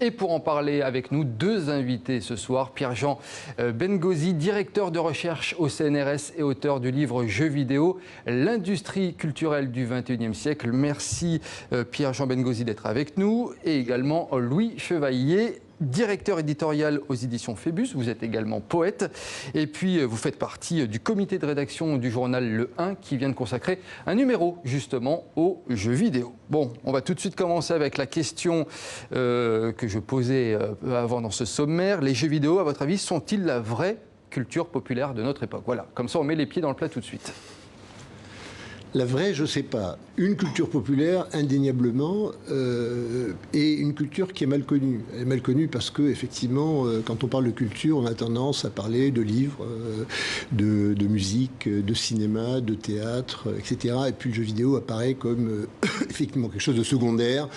Et pour en parler avec nous, deux invités ce soir. Pierre-Jean Bengozi, directeur de recherche au CNRS et auteur du livre Jeux vidéo, l'industrie culturelle du XXIe siècle. Merci Pierre-Jean Bengozi d'être avec nous. Et également Louis Chevalier, directeur éditorial aux éditions Phébus, vous êtes également poète et puis vous faites partie du comité de rédaction du journal Le 1 qui vient de consacrer un numéro justement aux jeux vidéo. Bon, on va tout de suite commencer avec la question que je posais avant dans ce sommaire. Les jeux vidéo, à votre avis, sont-ils la vraie culture populaire de notre époque? Voilà, comme ça on met les pieds dans le plat tout de suite. La vraie, je ne sais pas. Une culture populaire, indéniablement, et une culture qui est mal connue. Elle est mal connue parce que, effectivement, quand on parle de culture, on a tendance à parler de livres, de musique, de cinéma, de théâtre, etc. Et puis le jeu vidéo apparaît comme, effectivement, quelque chose de secondaire,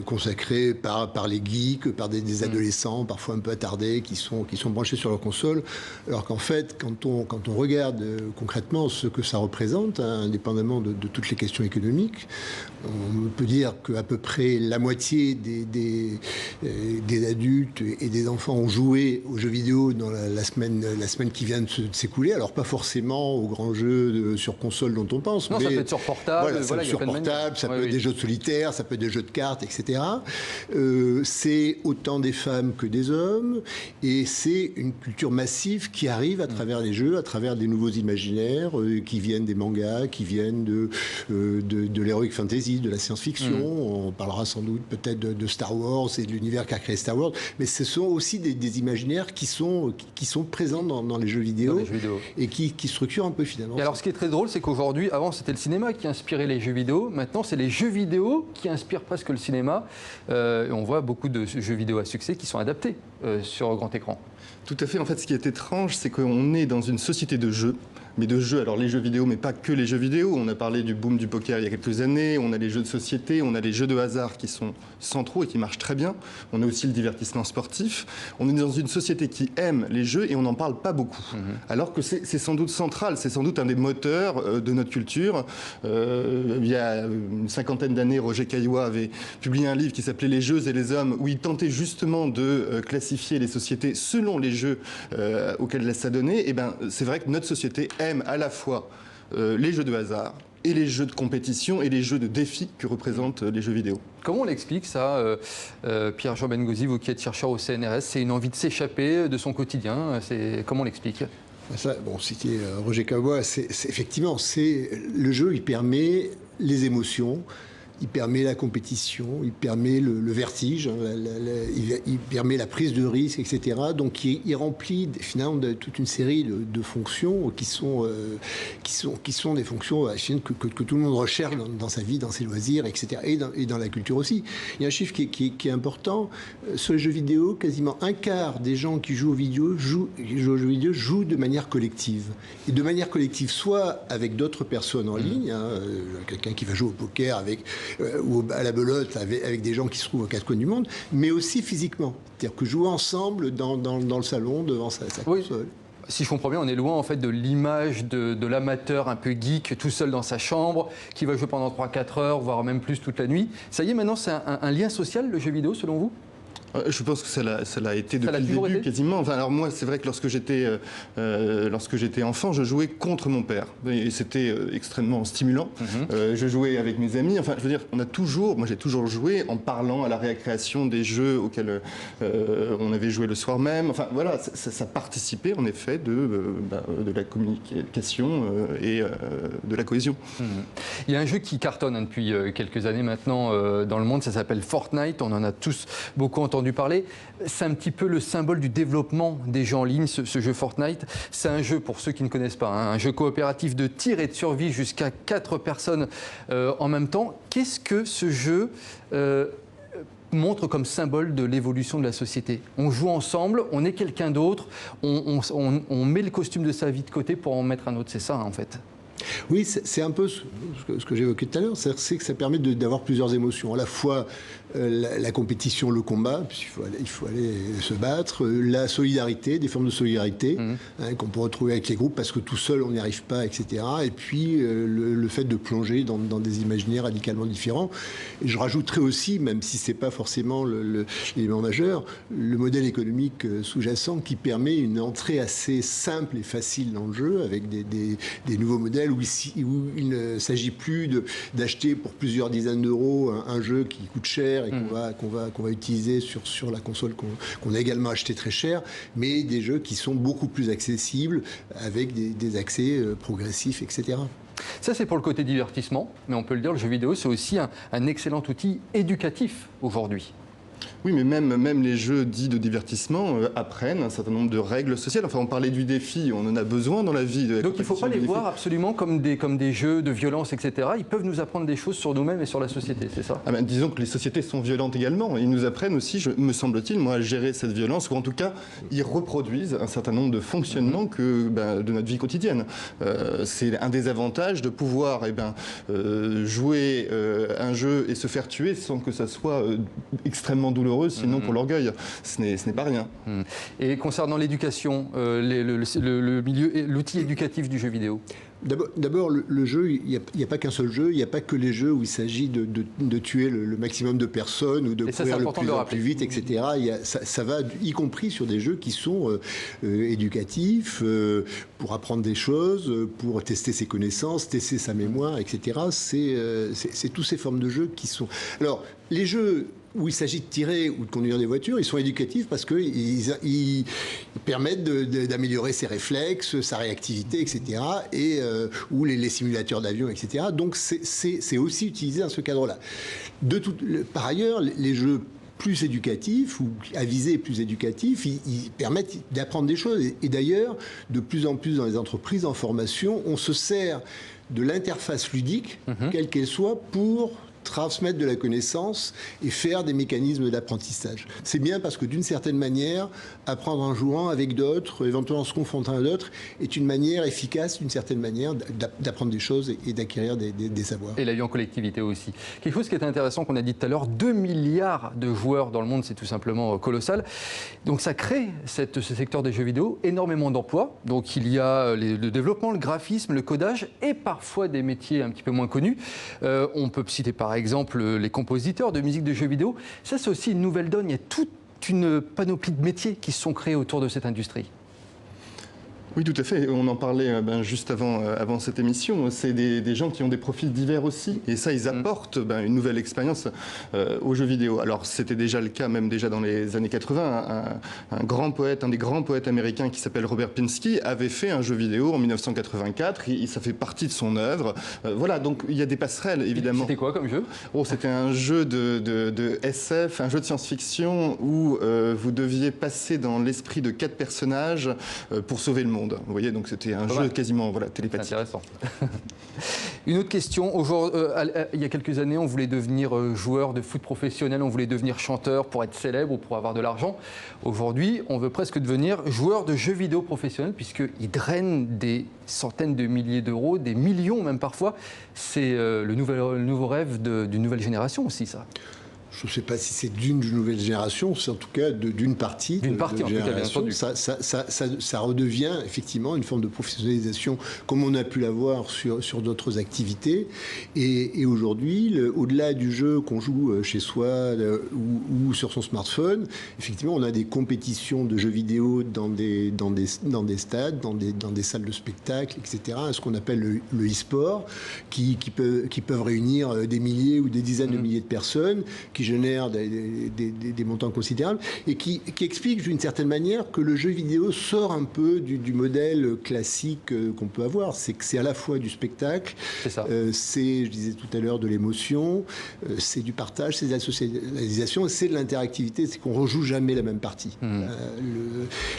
consacré par les geeks, par des adolescents, parfois un peu attardés, qui sont branchés sur leur console. Alors qu'en fait, quand on regarde concrètement ce que ça représente, indépendamment de toutes les questions économiques, on peut dire qu'à peu près la moitié des adultes et des enfants ont joué aux jeux vidéo dans la semaine qui vient de s'écouler. Alors pas forcément aux grands jeux sur console dont on pense. Non, mais ça peut être sur portable. Voilà, ça peut être sur portable, ça peut être des jeux de solitaire, ça peut être des jeux de cartes, etc. C'est autant des femmes que des hommes, et c'est une culture massive qui arrive à travers les jeux, à travers des nouveaux imaginaires qui viennent des mangas, qui viennent de l'heroic fantasy, de la science-fiction. On parlera sans doute peut-être de Star Wars et de l'univers qu'a créé Star Wars, mais ce sont aussi des imaginaires qui sont présents dans les jeux vidéo, et qui structurent un peu finalement. Et alors ce qui est très drôle, c'est qu'aujourd'hui, avant c'était le cinéma qui inspirait les jeux vidéo, maintenant c'est les jeux vidéo qui inspirent presque le cinéma. Et on voit beaucoup de jeux vidéo à succès qui sont adaptés sur grand écran. Tout à fait. En fait, ce qui est étrange, c'est qu'on est dans une société de jeux. Mais de jeux, alors les jeux vidéo, mais pas que les jeux vidéo. On a parlé du boom du poker il y a quelques années, on a les jeux de société, on a les jeux de hasard qui sont centraux et qui marchent très bien. On a aussi le divertissement sportif. On est dans une société qui aime les jeux et on n'en parle pas beaucoup. Alors que c'est sans doute central, c'est sans doute un des moteurs de notre culture. Il y a une cinquantaine d'années, Roger Caillois avait publié un livre qui s'appelait Les jeux et les hommes, où il tentait justement de classifier les sociétés selon les jeux auxquels elle s'adonnait. Et ben, c'est vrai que notre société aime à la fois les jeux de hasard et les jeux de compétition et les jeux de défi que représentent les jeux vidéo. Comment on l'explique ça, Pierre-Jean Bengozi, vous qui êtes chercheur au CNRS? C'est une envie de s'échapper de son quotidien, comment on l'explique? Ça, bon, c'était Roger Caillois, effectivement, le jeu, il permet les émotions, il permet la compétition, il permet le vertige, il permet la prise de risque, etc. Donc il remplit finalement toute une série de fonctions qui sont des fonctions que tout le monde recherche dans sa vie, dans ses loisirs, etc. Et dans la culture aussi. Il y a un chiffre qui est important. Sur les jeux vidéo, quasiment un quart des gens qui jouent aux jeux vidéo jouent de manière collective. Et de manière collective, soit avec d'autres personnes en ligne, quelqu'un qui va jouer au poker ou à la belote avec des gens qui se trouvent aux quatre coins du monde, mais aussi physiquement. C'est-à-dire que jouer ensemble dans le salon, devant sa console. Si je comprends bien, on est loin en fait de l'image de l'amateur un peu geek, tout seul dans sa chambre, qui va jouer pendant 3-4 heures, voire même plus toute la nuit. Ça y est, maintenant, c'est un lien social, le jeu vidéo, selon vous ? Je pense que ça l'a été depuis le début, quasiment. Enfin, alors moi, c'est vrai que lorsque j'étais enfant, je jouais contre mon père. Et c'était extrêmement stimulant. Je jouais avec mes amis. Enfin, je veux dire, moi j'ai toujours joué en parlant à la récréation des jeux auxquels on avait joué le soir même. Enfin, voilà, ça participait en effet de la communication et de la cohésion. Il y a un jeu qui cartonne depuis quelques années maintenant dans le monde, ça s'appelle Fortnite. On en a tous beaucoup entendu parler. C'est un petit peu le symbole du développement des jeux en ligne, ce jeu Fortnite. C'est un jeu, pour ceux qui ne connaissent pas, un jeu coopératif de tir et de survie jusqu'à 4 personnes en même temps. Qu'est-ce que ce jeu montre comme symbole de l'évolution de la société? On joue ensemble, on est quelqu'un d'autre, on met le costume de sa vie de côté pour en mettre un autre. C'est ça, en fait. Oui, c'est un peu ce que j'évoquais tout à l'heure, c'est que ça permet d'avoir plusieurs émotions. À la fois la compétition, le combat, puisqu'il faut aller se battre, la solidarité, des formes de solidarité qu'on peut retrouver avec les groupes parce que tout seul on n'y arrive pas, etc. Et puis le fait de plonger dans des imaginaires radicalement différents. Et je rajouterais aussi, même si c'est pas forcément l'élément majeur, le modèle économique sous-jacent qui permet une entrée assez simple et facile dans le jeu avec des nouveaux modèles où il ne s'agit plus d'acheter pour plusieurs dizaines d'euros un jeu qui coûte cher et qu'on va utiliser sur la console qu'on a également acheté très cher, mais des jeux qui sont beaucoup plus accessibles avec des accès progressifs, etc. Ça, c'est pour le côté divertissement, mais on peut le dire, le jeu vidéo, c'est aussi un excellent outil éducatif aujourd'hui. Oui, mais même les jeux dits de divertissement apprennent un certain nombre de règles sociales. Enfin, on parlait du défi, on en a besoin dans la vie. Donc il ne faut pas les voir absolument comme des jeux de violence, etc. Ils peuvent nous apprendre des choses sur nous-mêmes et sur la société, c'est ça? Disons que les sociétés sont violentes également. Ils nous apprennent aussi, me semble-t-il, moi, à gérer cette violence, ou en tout cas, ils reproduisent un certain nombre de fonctionnements de notre vie quotidienne. C'est un des avantages de pouvoir jouer un jeu et se faire tuer sans que ça soit extrêmement douloureux, sinon pour l'orgueil. Ce n'est pas rien. Et concernant l'éducation, l'outil éducatif du jeu vidéo? D'abord, le jeu, il n'y a pas qu'un seul jeu, il n'y a pas que les jeux où il s'agit de tuer le maximum de personnes ou de courir le plus vite, etc. Ça va y compris sur des jeux qui sont éducatifs, pour apprendre des choses, pour tester ses connaissances, tester sa mémoire, etc. C'est toutes ces formes de jeux qui sont... Alors, les jeux où il s'agit de tirer ou de conduire des voitures, ils sont éducatifs parce qu'ils permettent d'améliorer ses réflexes, sa réactivité, etc. Ou les simulateurs d'avion, etc. Donc c'est aussi utilisé dans ce cadre-là. Par ailleurs, les jeux plus éducatifs ou à visée plus éducatif, ils permettent d'apprendre des choses. Et d'ailleurs, de plus en plus dans les entreprises en formation, on se sert de l'interface ludique, quelle qu'elle soit, pour transmettre de la connaissance et faire des mécanismes d'apprentissage. C'est bien parce que d'une certaine manière, apprendre en jouant avec d'autres, éventuellement se confronter à d'autres, est une manière efficace, d'une certaine manière, d'apprendre des choses et d'acquérir des savoirs. Et la vie en collectivité aussi. Quelque chose qui est intéressant qu'on a dit tout à l'heure, 2 milliards de joueurs dans le monde, c'est tout simplement colossal. Donc ça crée, ce secteur des jeux vidéo, énormément d'emplois. Donc il y a le développement, le graphisme, le codage et parfois des métiers un petit peu moins connus. On peut citer par exemple les compositeurs de musique de jeux vidéo. Ça, c'est aussi une nouvelle donne. Il y a toute une panoplie de métiers qui se sont créés autour de cette industrie. Oui, tout à fait. On en parlait juste avant cette émission. C'est des gens qui ont des profils divers aussi. Et ça, ils apportent une nouvelle expérience aux jeux vidéo. Alors, c'était déjà le cas, même déjà dans les années 80. Un des grands poètes américains qui s'appelle Robert Pinsky avait fait un jeu vidéo en 1984. Ça fait partie de son œuvre. Voilà, donc il y a des passerelles, évidemment. C'était quoi comme jeu? C'était un jeu de SF, un jeu de science-fiction où vous deviez passer dans l'esprit de 4 personnages pour sauver le monde. Vous voyez, donc c'était un jeu quasiment télépathique. C'est intéressant. Une autre question. Il y a quelques années, on voulait devenir joueur de foot professionnel, on voulait devenir chanteur pour être célèbre ou pour avoir de l'argent. Aujourd'hui, on veut presque devenir joueur de jeux vidéo professionnel puisqu'ils drainent des centaines de milliers d'euros, des millions même parfois. C'est le nouveau rêve d'une nouvelle génération aussi, ça. Je ne sais pas si c'est d'une nouvelle génération, c'est en tout cas d'une partie de la génération. Ça redevient effectivement une forme de professionnalisation comme on a pu l'avoir sur d'autres activités. Et aujourd'hui, au-delà du jeu qu'on joue chez soi ou sur son smartphone, effectivement, on a des compétitions de jeux vidéo dans des stades, dans des salles de spectacle, etc. Ce qu'on appelle le e-sport, qui peuvent réunir des milliers ou des dizaines de milliers de personnes, qui génère des montants considérables et qui explique d'une certaine manière que le jeu vidéo sort un peu du modèle classique qu'on peut avoir. C'est que c'est à la fois du spectacle, c'est, je disais tout à l'heure, de l'émotion, c'est du partage, c'est de la socialisation, c'est de l'interactivité, c'est qu'on ne rejoue jamais la même partie.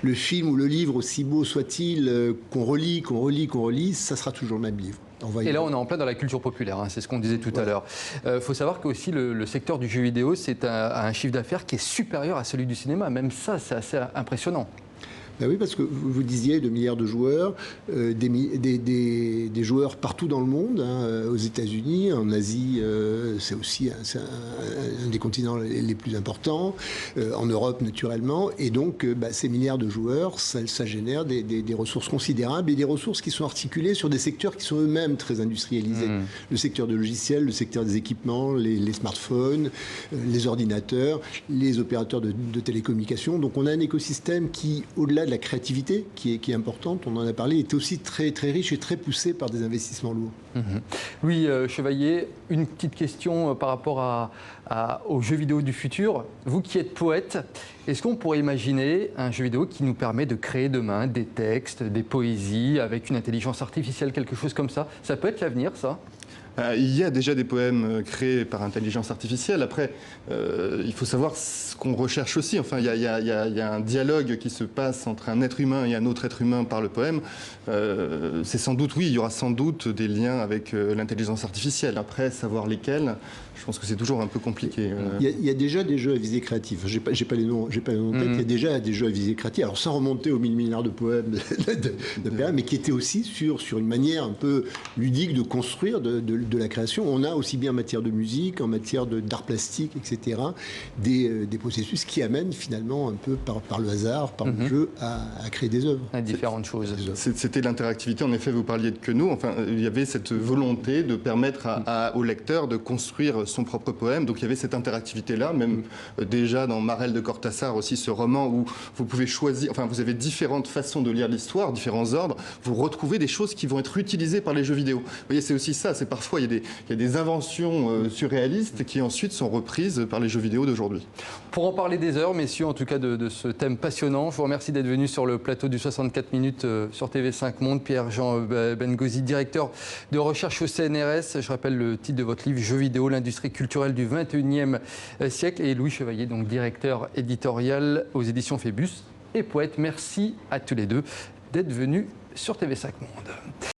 Le film ou le livre, aussi beau soit-il, qu'on relit, ça sera toujours le même livre. Et là, on est en plein dans la culture populaire, c'est ce qu'on disait tout à l'heure. Il faut savoir qu'aussi le secteur du jeu vidéo, c'est un chiffre d'affaires qui est supérieur à celui du cinéma. Même ça, c'est assez impressionnant. Ben oui, parce que vous disiez 2 milliards de joueurs, des joueurs partout dans le monde, hein, aux États-Unis, en Asie, c'est aussi un des continents les plus importants, en Europe naturellement, et donc ces milliards de joueurs, ça génère des ressources considérables et des ressources qui sont articulées sur des secteurs qui sont eux-mêmes très industrialisés. Le secteur de logiciels, le secteur des équipements, les smartphones, les ordinateurs, les opérateurs de télécommunications. Donc on a un écosystème qui, au-delà de la créativité, qui est importante, on en a parlé, est aussi très, très riche et très poussé par des investissements lourds. Louis Chevalier, une petite question par rapport aux jeux vidéo du futur. Vous qui êtes poète, est-ce qu'on pourrait imaginer un jeu vidéo qui nous permet de créer demain des textes, des poésies avec une intelligence artificielle, quelque chose comme ça? Ça peut être l'avenir, ça? Il y a déjà des poèmes créés par intelligence artificielle. Après, il faut savoir ce qu'on recherche aussi. Enfin, il y a un dialogue qui se passe entre un être humain et un autre être humain par le poème. C'est sans doute, oui, il y aura sans doute des liens avec l'intelligence artificielle. Après, savoir lesquels, je pense que c'est toujours un peu compliqué. Il y a déjà des jeux à visée créative. J'ai pas les noms en tête. Il y a déjà des jeux à visée créative. Alors, sans remonter aux 1000 milliards de poèmes de Perrin, mais qui étaient aussi sur une manière un peu ludique de construire de la création. On a aussi bien en matière de musique, en matière d'art plastique, etc., des processus qui amènent finalement un peu par le hasard, par le jeu, à créer des œuvres. À différentes choses. C'était l'interactivité. En effet, vous parliez de Queneau. Enfin, il y avait cette volonté de permettre au lecteur de construire son propre poème. Donc il y avait cette interactivité-là, même déjà dans Marelle de Cortázar aussi, ce roman où vous pouvez choisir, enfin vous avez différentes façons de lire l'histoire, différents ordres, vous retrouvez des choses qui vont être utilisées par les jeux vidéo. Vous voyez, c'est aussi ça, c'est parfois il y a des inventions surréalistes qui ensuite sont reprises par les jeux vidéo d'aujourd'hui. Pour en parler des heures, messieurs, en tout cas de ce thème passionnant, je vous remercie d'être venus sur le plateau du 64 minutes sur TV5 Monde. Pierre-Jean Bengozi, directeur de recherche au CNRS. Je rappelle le titre de votre livre, Jeux vidéo, l'industrie culturelle du 21e siècle. Et Louis Chevalier, donc directeur éditorial aux éditions Phébus et poète. Merci à tous les deux d'être venus sur TV5 Monde.